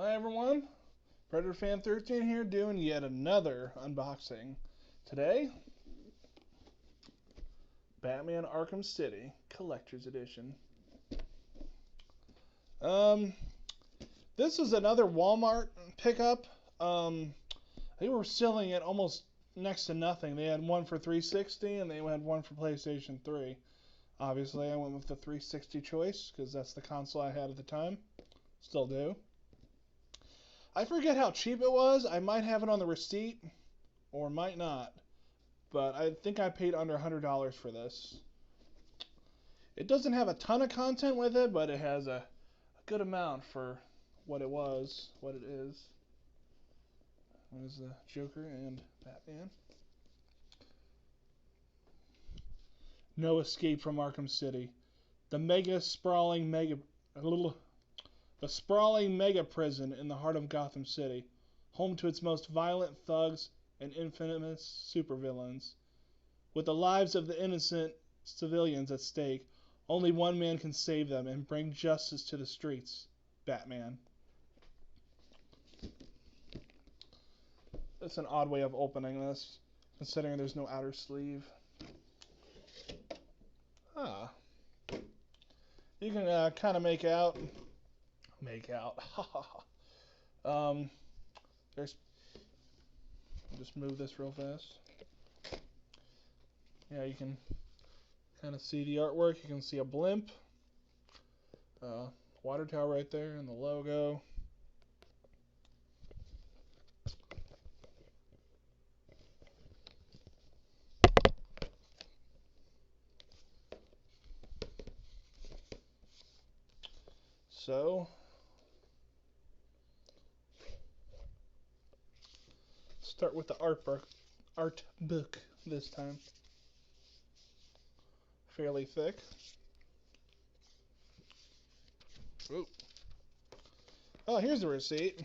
Hi everyone, Predator Fan 13 here doing yet another unboxing. Today, Batman Arkham City Collector's Edition. This was another Walmart pickup. They were selling it almost next to nothing. They had one for 360 and they had one for PlayStation 3. Obviously, I went with the 360 choice because that's the console I had at the time. Still do. I forget how cheap it was. I might have it on the receipt or might not. But I think I paid under $100 for this. It doesn't have a ton of content with it, but it has a good amount for what it was, what it is. There's the Joker and Batman. No escape from Arkham City. The sprawling mega prison in the heart of Gotham City, home to its most violent thugs and infamous supervillains. With the lives of the innocent civilians at stake, only one man can save them and bring justice to the streets: Batman. That's an odd way of opening this, considering there's no outer sleeve. You can kind of make out. There's. I'll just move this real fast. Yeah, you can kind of see the artwork. You can see a blimp, water tower right there, and the logo. So, start with the art book this time. Fairly thick. Ooh. Oh, here's the receipt.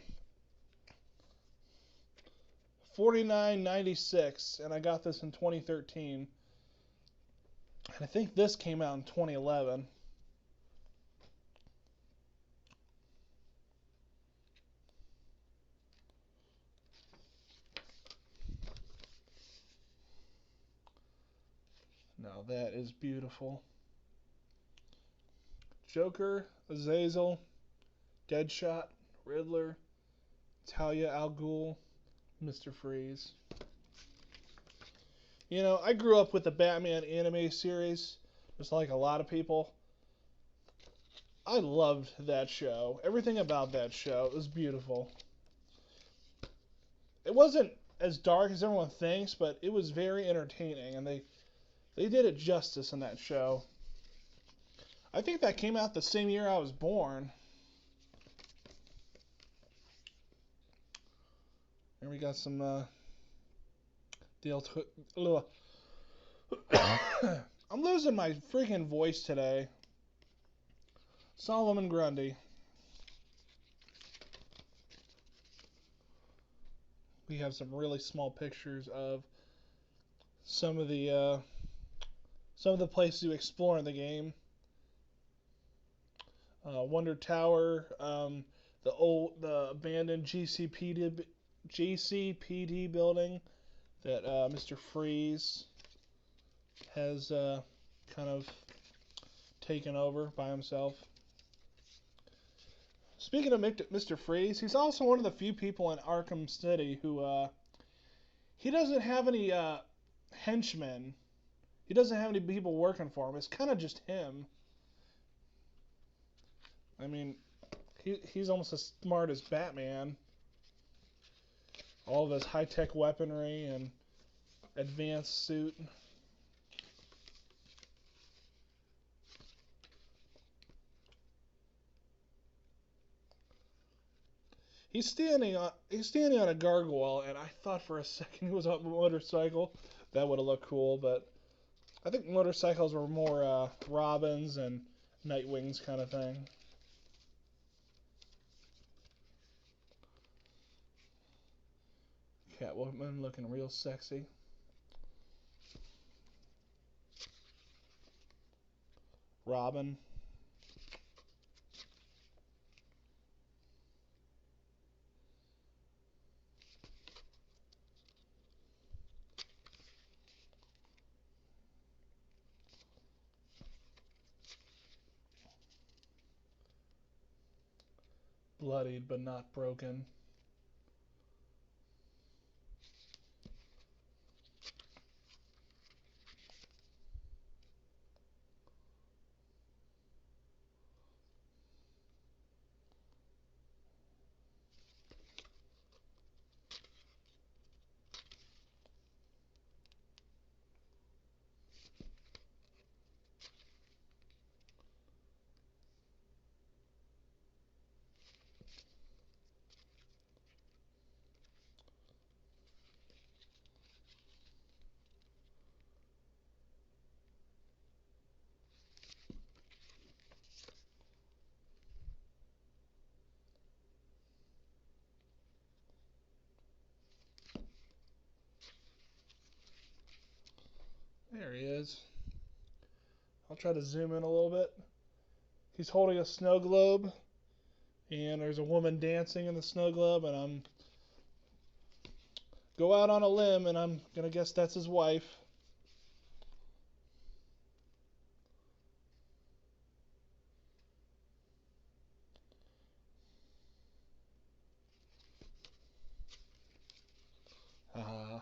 $49.96, and I got this in 2013. And I think this came out in 2011. Now that is beautiful. Joker, Azazel, Deadshot, Riddler, Talia al Ghul, Mr. Freeze. You know, I grew up with the Batman anime series, just like a lot of people. I loved that show. Everything about that show was beautiful. It wasn't as dark as everyone thinks, but it was very entertaining, and they did it justice in that show. I think that came out the same year I was born. And we got some I'm losing my freaking voice today. Solomon Grundy. We have some really small pictures of some of the places you explore in the game. Wonder Tower, the abandoned GCPD building that Mr. Freeze has kind of taken over by himself. Speaking of Mr. Freeze, he's also one of the few people in Arkham City who he doesn't have any henchmen. He doesn't have any people working for him. It's kind of just him. I mean, he's almost as smart as Batman. All of his high-tech weaponry and advanced suit. He's standing on a gargoyle, and I thought for a second he was on a motorcycle. That would have looked cool, but I think motorcycles were more Robins and Nightwings kind of thing. Catwoman looking real sexy. Robin. bloodied but not broken. There he is. I'll try to zoom in a little bit. He's holding a snow globe, and there's a woman dancing in the snow globe, and I'm go out on a limb, and I'm gonna guess that's his wife. Ah.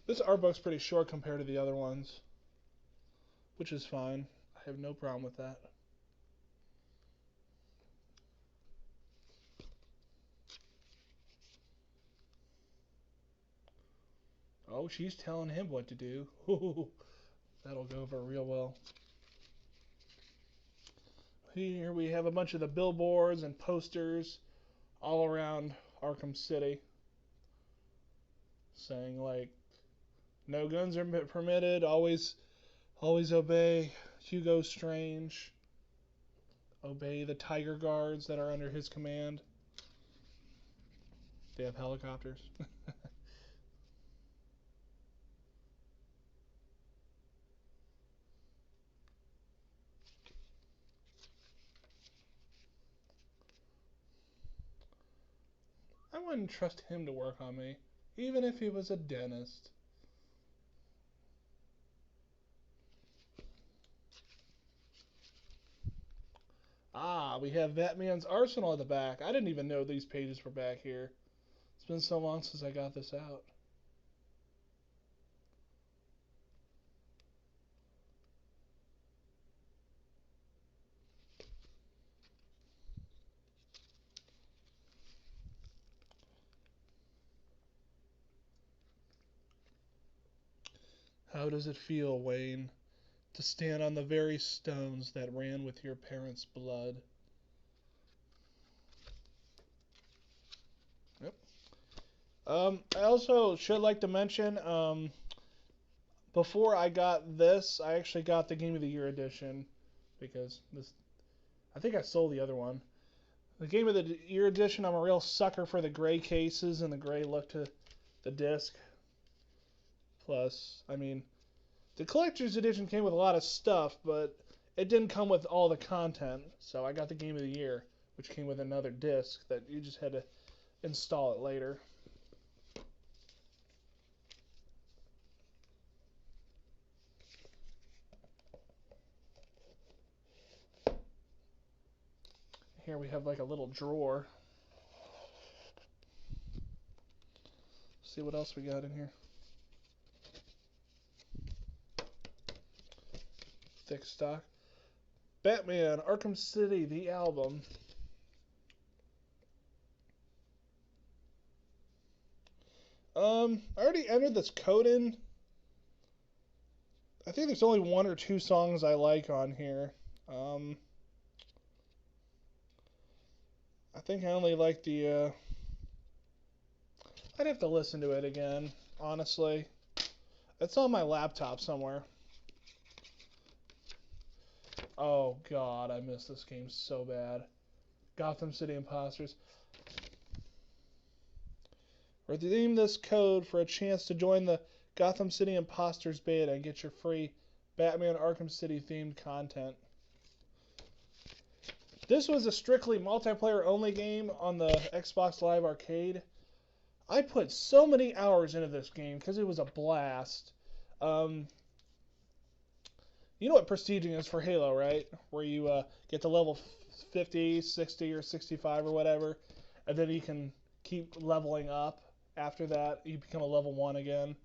This art book's pretty short compared to the other ones, which is fine. I have no problem with that. Oh, she's telling him what to do. Ooh, that'll go over real well. Here we have a bunch of the billboards and posters all around Arkham City saying like no guns are permitted, always obey Hugo Strange, obey the Tiger Guards that are under his command. They have helicopters. I wouldn't trust him to work on me, even if he was a dentist. Ah, we have Batman's Arsenal at the back. I didn't even know these pages were back here. It's been so long since I got this out. How does it feel, Wayne, to stand on the very stones that ran with your parents' blood? Yep. I also should like to mention, before I got this, I actually got the Game of the Year edition because this, I think I sold the other one. The Game of the Year edition, I'm a real sucker for the gray cases and the gray look to the disc. Plus, I mean, the collector's edition came with a lot of stuff, but it didn't come with all the content. So I got the Game of the Year, which came with another disc that you just had to install it later. Here we have like a little drawer. See what else we got in here. Thick stock. Batman Arkham City, the album. I already entered this code in. I think there's only one or two songs I like on here. I think I only like the. I'd have to listen to it again, honestly. It's on my laptop somewhere. Oh god, I missed this game so bad. Gotham City Imposters. Redeem this code for a chance to join the Gotham City Imposters beta and get your free Batman Arkham City themed content. This was a strictly multiplayer only game on the Xbox Live Arcade. I put so many hours into this game because it was a blast. You know what prestiging is for Halo, right? Where you get to level 50, 60, or 65 or whatever, and then you can keep leveling up. After that, you become a level 1 again.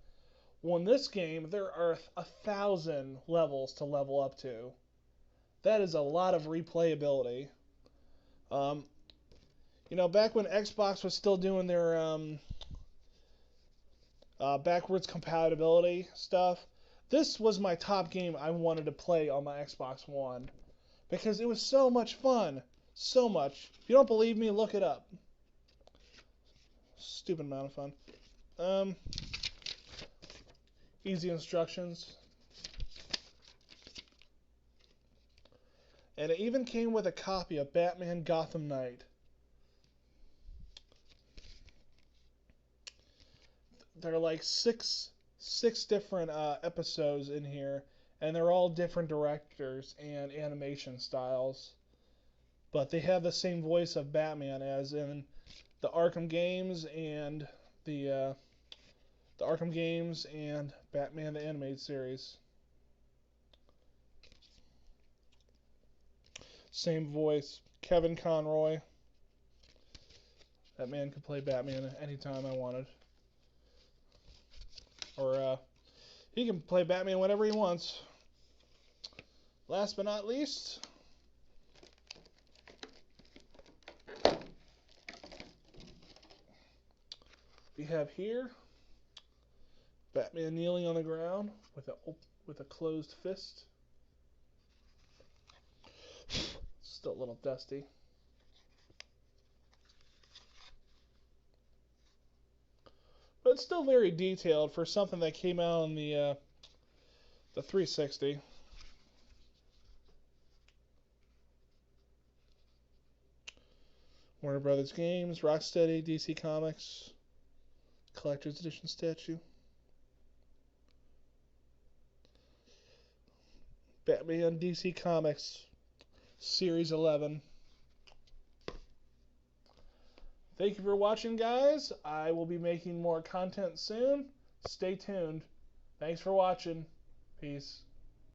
Well, in this game, there are 1,000 levels to level up to. That is a lot of replayability. Um, back when Xbox was still doing their backwards compatibility stuff, this was my top game I wanted to play on my Xbox One because it was so much fun. So much. If you don't believe me, look it up. Stupid amount of fun. Um, Easy instructions. And it even came with a copy of Batman Gotham Knight. There are like six different episodes in here, and they're all different directors and animation styles. But they have the same voice of Batman as in the Arkham games and the Arkham games and Batman the Animated Series. Same voice, Kevin Conroy. That man could play Batman anytime I wanted. Or he can play Batman whenever he wants. Last but not least, we have here Batman kneeling on the ground with a closed fist. Still a little dusty. But it's still very detailed for something that came out on the 360. Warner Brothers Games, Rocksteady, DC Comics, Collector's Edition statue. Batman DC Comics, Series 11. Thank you for watching, guys. I will be making more content soon. Stay tuned. Thanks for watching. Peace.